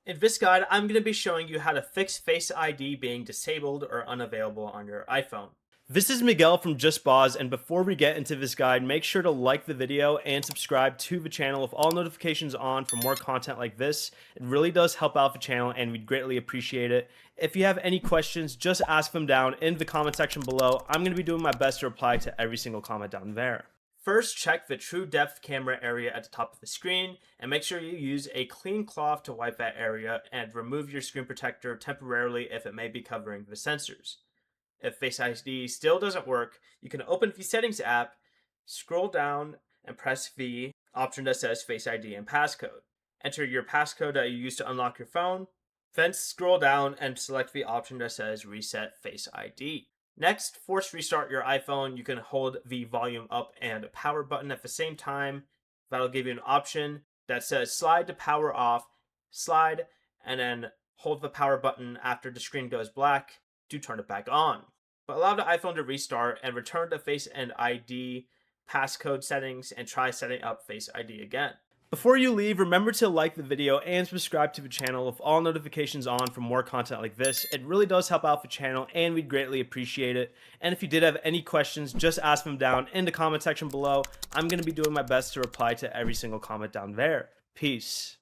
In this guide, I'm going to be showing you how to fix Face ID being disabled or unavailable on your iPhone. This is Miguel from Just Boz, and before we get into this guide, make sure to like the video and subscribe to the channel with all notifications on for more content like this. It really does help out the channel and we'd greatly appreciate it. If you have any questions, just ask them down in the comment section below. I'm going to be doing my best to reply to every single comment down there. First, check the true depth camera area at the top of the screen and make sure you use a clean cloth to wipe that area and remove your screen protector temporarily if it may be covering the sensors. If Face ID still doesn't work, you can open the Settings app, scroll down, and press the option that says Face ID and passcode. Enter your passcode that you used to unlock your phone, then scroll down and select the option that says Reset Face ID. Next, force restart your iPhone. You can hold the volume up and power button at the same time. That'll give you an option that says slide to power off, slide, and then hold the power button after the screen goes black to turn it back on. But allow the iPhone to restart and return to Face and ID passcode settings and try setting up Face ID again. Before you leave, remember to like the video and subscribe to the channel with all notifications on for more content like this. It really does help out the channel and we'd greatly appreciate it. And if you did have any questions, just ask them down in the comment section below. I'm going to be doing my best to reply to every single comment down there. Peace.